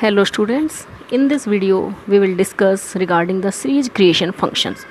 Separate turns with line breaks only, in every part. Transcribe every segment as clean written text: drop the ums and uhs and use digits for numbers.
Hello students, in this video we will discuss regarding the series creation functions.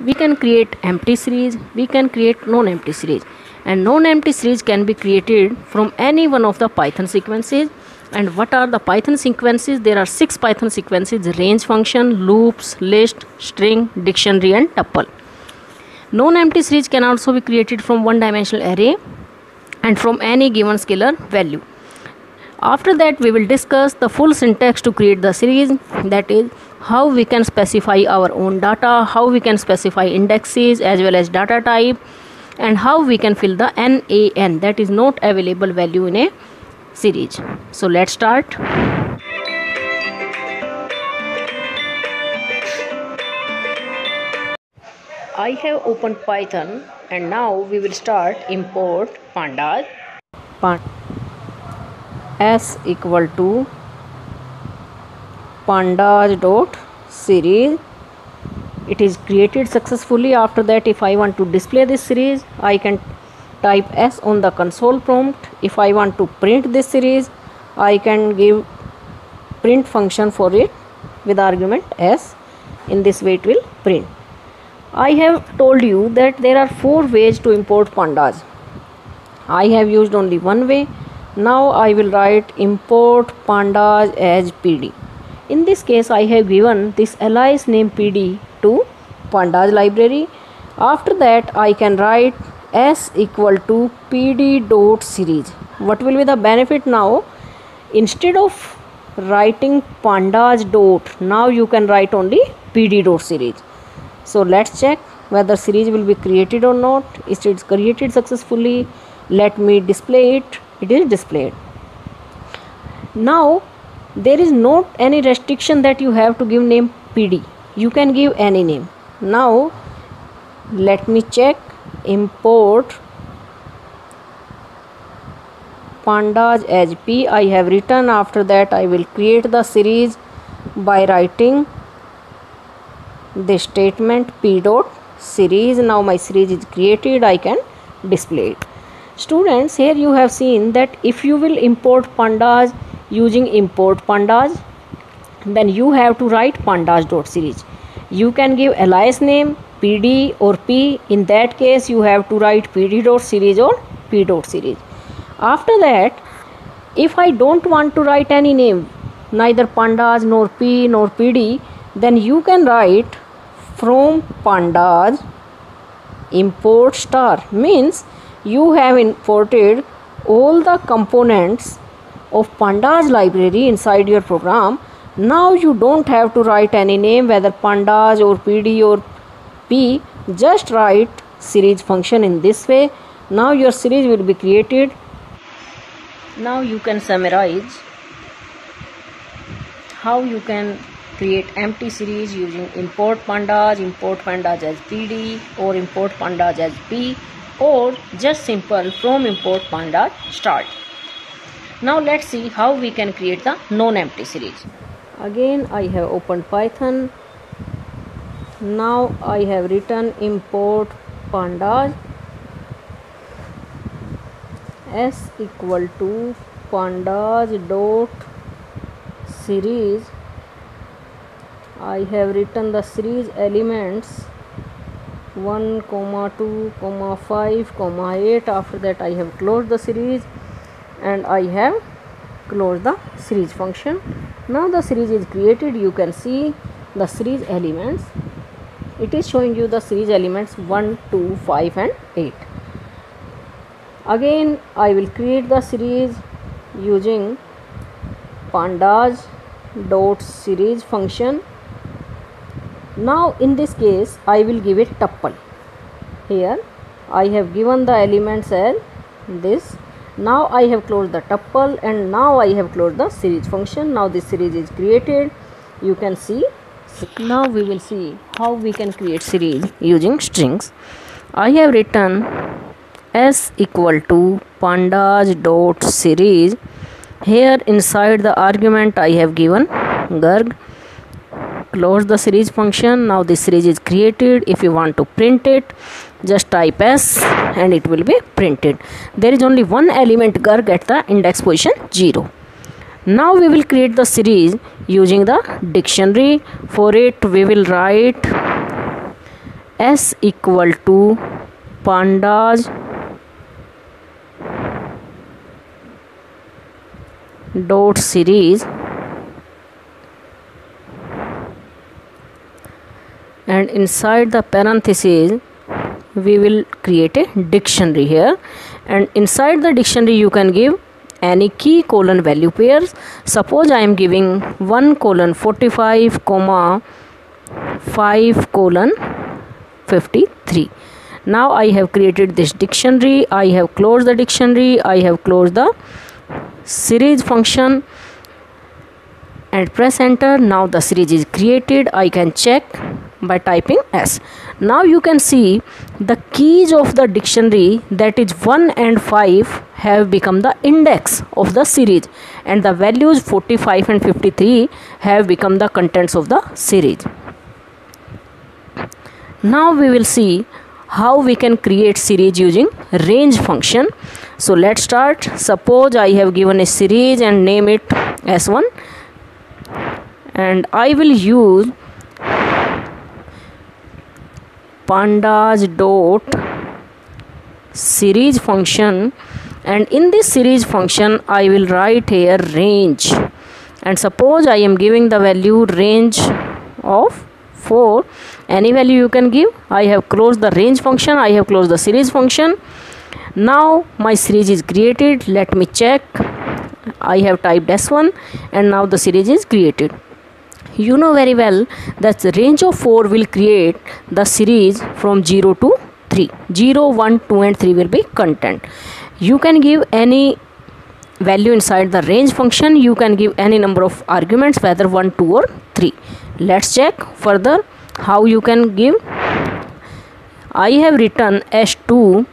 We can create empty series, we can create non-empty series, and non-empty series can be created from any one of the Python sequences. And what are the Python sequences? There are 6 Python sequences: range function, loops, list, string, dictionary and tuple. Non-empty series can also be created from one-dimensional array and from any given scalar value. After that, we will discuss the full syntax to create the series, that is how we can specify our own data, how we can specify indexes as well as data type, and how we can fill the NaN, that is not available value in a series. So let's start. I have opened Python and now we will start import pandas. S equal to pandas dot series. It is created successfully. After that, if I want to display this series, I can type S on the console prompt. If I want to print this series, I can give print function for it with argument S. In this way it will print. I have told you that there are 4 ways to import pandas. I have used only one way. Now I will write import pandas as PD. In this case, I have given this alias name PD to pandas library. After that, I can write S equal to PD dot series. What will be the benefit now? Instead of writing pandas dot, now you can write only PD dot series. So let's check whether series will be created or not. It is created successfully. Let me display it. It is displayed. Now there is not any restriction that you have to give name PD. You can give any name. Now let me check import pandas as P. I have written. After that, I will create the series by writing the statement P dot series. Now my series is created. I can display it. Students, here you have seen that if you will import pandas using import pandas, then you have to write pandas dot series. You can give alias name PD or P. In that case, you have to write PD dot series or P dot series. After that, if I don't want to write any name, neither pandas nor P nor PD, then you can write from pandas import star. Means you have imported all the components of pandas library inside your program. Now you don't have to write any name, whether pandas or PD or P. Just write series function in this way. Now your series will be created. Now you can summarize how you can create empty series using import pandas as PD, or import pandas as P, or just simple from import pandas start. Now let's see how we can create the non-empty series. Again, I have opened Python. Now I have written import pandas S equal to pandas dot series. I have written the series elements 1, 2, 5, 8. After that, I have closed the series and I have closed the series function. Now the series is created. You can see the series elements. It is showing you the series elements 1, 2, 5 and 8. Again, I will create the series using pandas dot series function. Now in this case, I will give it tuple. Here I have given the elements as this. Now I have closed the tuple and now I have closed the series function. Now this series is created. You can see. Now we will see how we can create series using strings. I have written S equal to pandas dot series. Here inside the argument I have given garg. Close the series function. Now this series is created. If you want to print it, just type S and it will be printed. There is only one element garg at the index position 0. Now we will create the series using the dictionary. For it we will write S equal to pandas dot series, and inside the parentheses we will create a dictionary here, and inside the dictionary you can give any key colon value pairs. Suppose I am giving 1 colon 45 comma 5 colon 53. Now I have created this dictionary. I have closed the dictionary. I have closed the series function and press enter. Now the series is created. I can check by typing S. Now you can see the keys of the dictionary, that is 1 and 5, have become the index of the series, and the values 45 and 53 have become the contents of the series. Now we will see how we can create series using range function. So let's start. Suppose I have given a series and name it S1, and I will use pandas dot series function, and in this series function I will write here range, and suppose I am giving the value range of 4. Any value you can give. I have closed the range function. I have closed the series function. Now my series is created. Let me check. I have typed S1 and now the series is created. You know very well that the range of 4 will create the series from 0 to 3. 0, 1, 2 and 3 will be content. You can give any value inside the range function. You can give any number of arguments, whether 1, 2 or 3. Let's check further how you can give. I have written S2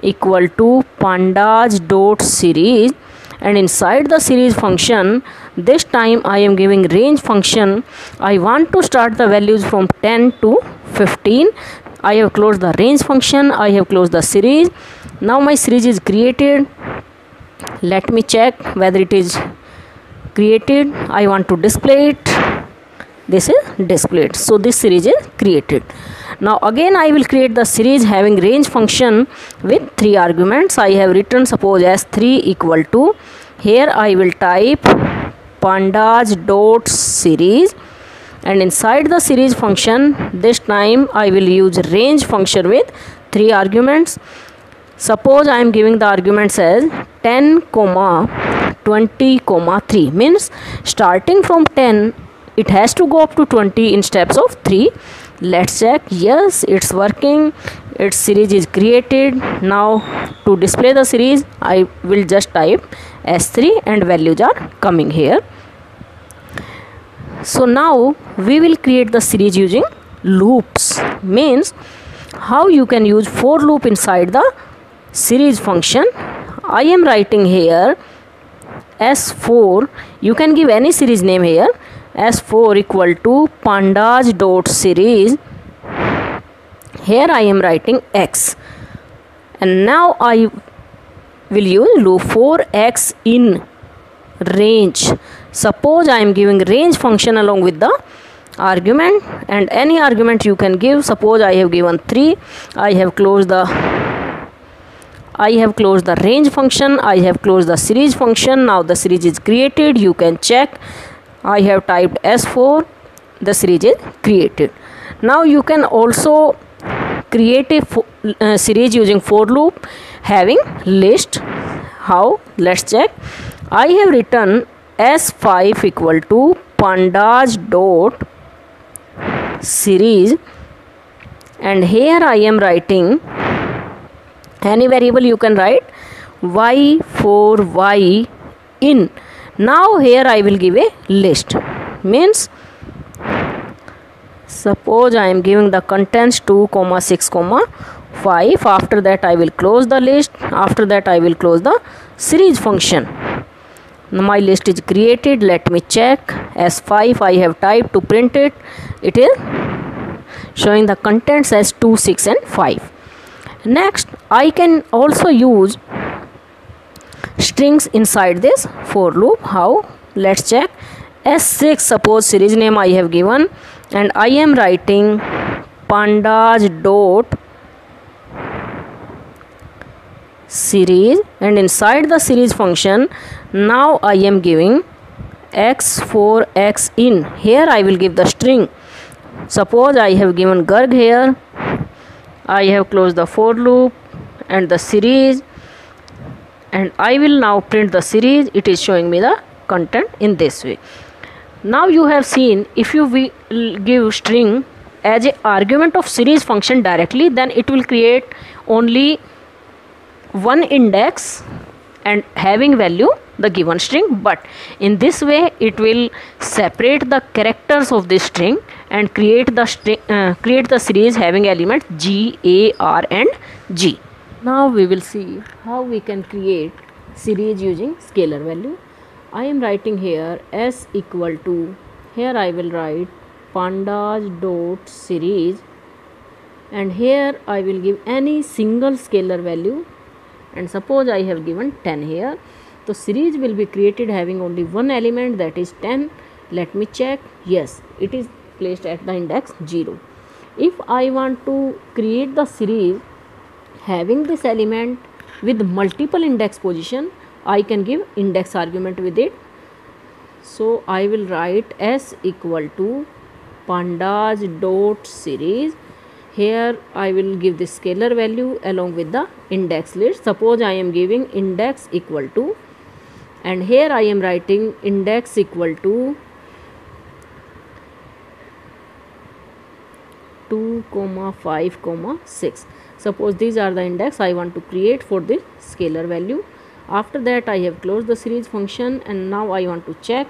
equal to pandas dot series, and inside the series function this time I am giving range function. I want to start the values from 10 to 15. I have closed the range function. I have closed the series. Now my series is created. Let me check whether it is created. I want to display it. This is displayed. So this series is created. Now again I will create the series having range function with 3 arguments. I have written suppose S3 equal to, here I will type pandas dot series, and inside the series function this time I will use range function with 3 arguments. Suppose I am giving the arguments as 10 comma 20 comma 3, means starting from 10 it has to go up to 20 in steps of 3. Let's check. Yes, it's working. Its series is created. Now to display the series I will just type S3 and values are coming here. So now we will create the series using loops, means how you can use for loop inside the series function. I am writing here S4. You can give any series name here. S4 equal to pandas dot series. Here I am writing X, and now I will use loop for X in range. Suppose I am giving range function along with the argument, and any argument you can give. Suppose I have given 3. I have closed the range function. I have closed the series function. Now the series is created. You can check. I have typed S4. The series is created. Now you can also create a series using for loop having list. How? Let's check. I have written S5 equal to pandas dot series, and here I am writing any variable you can write y for y in. Now here I will give a list, means suppose I am giving the contents 2, 6, 5. After that I will close the list. After that I will close the series function. Now my list is created. Let me check. S5 I have typed to print it. It is showing the contents as 2, 6 and 5. Next I can also use strings inside this for loop. How? let's check. S6, suppose series name I have given, and I am writing pandas dot series, and inside the series function now I am giving x for x in. Here I will give the string. Suppose I have given Garg here, I have closed the for loop and the series, and I will now print the series. It is showing me the content in this way. Now you have seen, if you will give string as a argument of series function directly, then it will create only one index and having value the given string, but in this way it will separate the characters of this string and create the series having elements G, A, R and G. Now we will see how we can create series using scalar value. I am writing here s equal to, here I will write pandas dot series, and here I will give any single scalar value, and suppose I have given 10 here. So series will be created having only one element, that is 10. Let me check. Yes, it is placed at the index 0. If I want to create the series having this element with multiple index position, I can give index argument with it. So I will write s equal to pandas dot series. Here I will give the scalar value along with the index list. Suppose I am giving index equal to, and here I am writing index equal to 2, 5, 6. Suppose these are the index I want to create for this scalar value. After that I have closed the series function, and now I want to check.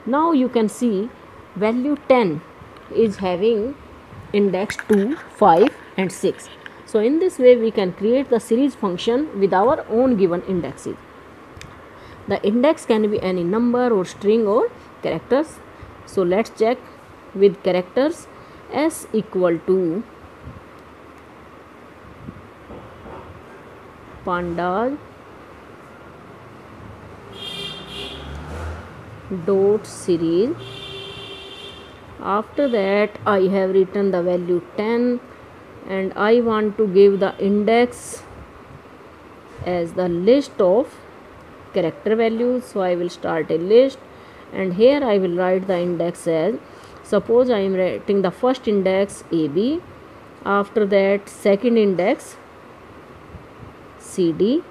Now you can see value 10 is having index 2, 5 and 6. So in this way we can create the series function with our own given indexes. The index can be any number or string or characters. So let's check with characters. S equal to pandas dot series. After that I have written the value 10, and I want to give the index as the list of character values. So I will start a list, and here I will write the index as, suppose I am writing the first index AB, after that second index CD.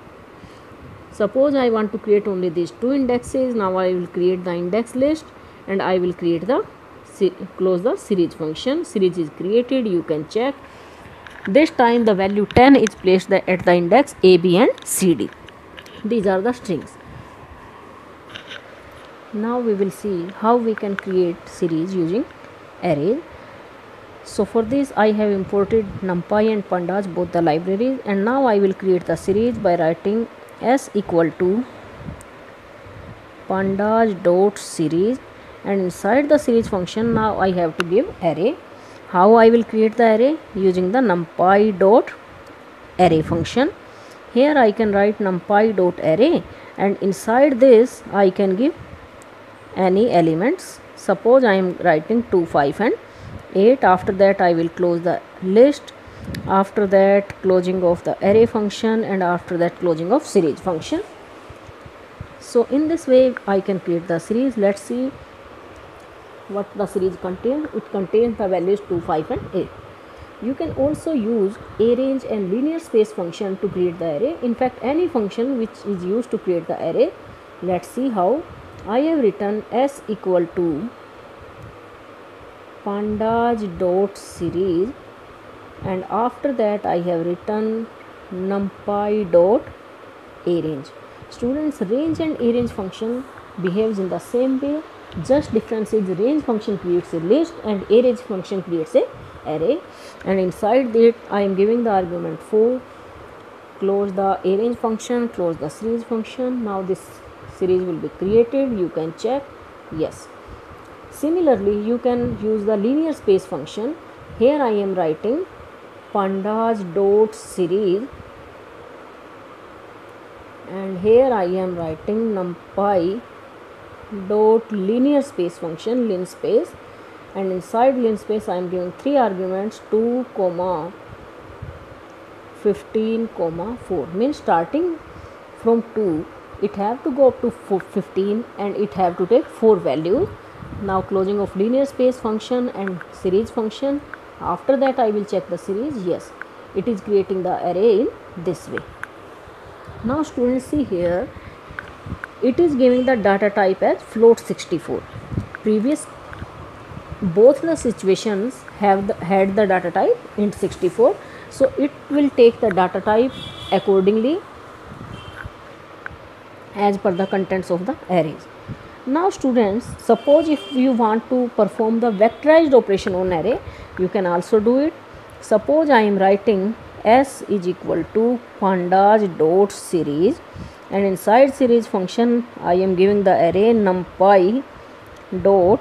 Suppose I want to create only these two indexes. Now I will create the index list, and I will create the close the series function. Series is created, you can check. This time the value 10 is placed at the index A, B and CD. These are the strings. Now we will see how we can create series using arrays. So for this I have imported NumPy and Pandas, both the libraries, and now I will create the series by writing s equal to pandas dot series, and inside the series function now I have to give array. How I will create the array? Using the NumPy dot array function. Here I can write NumPy dot array, and inside this I can give any elements. Suppose I am writing 2, 5 and 8. After that I will close the list, after that closing of the array function, and after that closing of series function. So in this way I can create the series. Let's see what the series contains. It contains the values 2, 5 and 8. You can also use arrange and linear space function to create the array. In fact, any function which is used to create the array. Let's see how. I have written s equal to pandas dot series, and after that I have written NumPy dot arrange. Students, range and arrange function behaves in the same way. Just difference is range function creates a list and arrange function creates a array, and inside that I am giving the argument 4. Close the arrange function, close the series function. Now this series will be created, you can check. Yes. Similarly you can use the linear space function. Here I am writing pandas dot series, and here I am writing NumPy dot linear space function linspace, and inside linspace I am giving 3 arguments 2 comma 15 comma 4, means starting from 2 it have to go up to 15 and it have to take 4 values. Now closing of linear space function and series function. After that I will check the series. Yes, it is creating the array in this way. Now students, see here, it is giving the data type as float 64. Previous both the situations had the data type int 64, so it will take the data type accordingly as per the contents of the arrays. Now students, suppose if you want to perform the vectorized operation on array, you can also do it. Suppose I am writing s is equal to pandas dot series, and inside series function I am giving the array numpy dot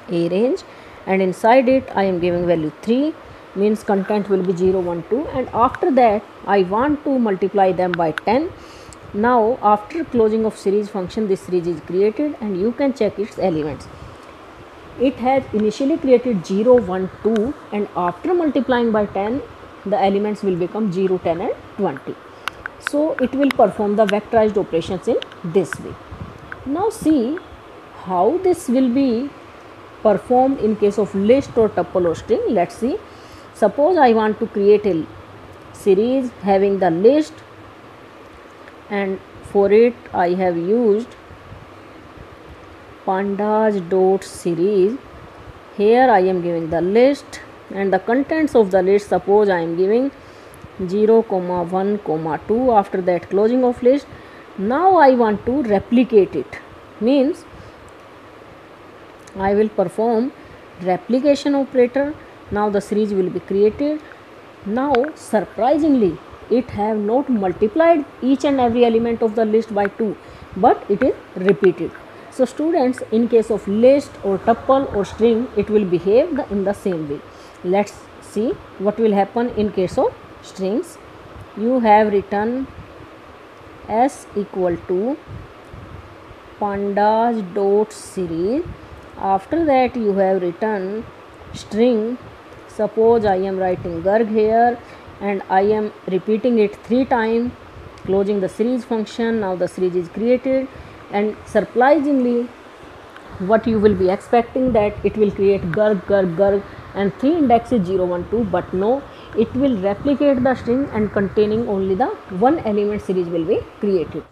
arrange, and inside it I am giving value 3, means content will be 0 1 2, and after that I want to multiply them by 10. Now after closing of series function, this series is created and you can check its elements. It has initially created 0 1 2, and after multiplying by 10 the elements will become 0 10 and 20. So it will perform the vectorized operations in this way. Now see how this will be performed in case of list or tuple or string. Let's see. Suppose I want to create a series having the list, and for it I have used pandas dot series. Here I am giving the list and the contents of the list. Suppose I am giving 0 1 2. After that closing of list. Now I want to replicate it, means I will perform replication operator. Now the series will be created. Now surprisingly it have not multiplied each and every element of the list by 2, but it is repeated. So students, in case of list or tuple or string, it will behave in the same way. Let's see what will happen in case of strings. You have written s equal to pandas dot series. After that you have written string. Suppose I am writing Garg here and I am repeating it 3 times, closing the series function. Now the series is created, and surprisingly what you will be expecting that it will create Garg Garg Garg and 3 indexes 0 1 2, but no, it will replicate the string and containing only the one element series will be created.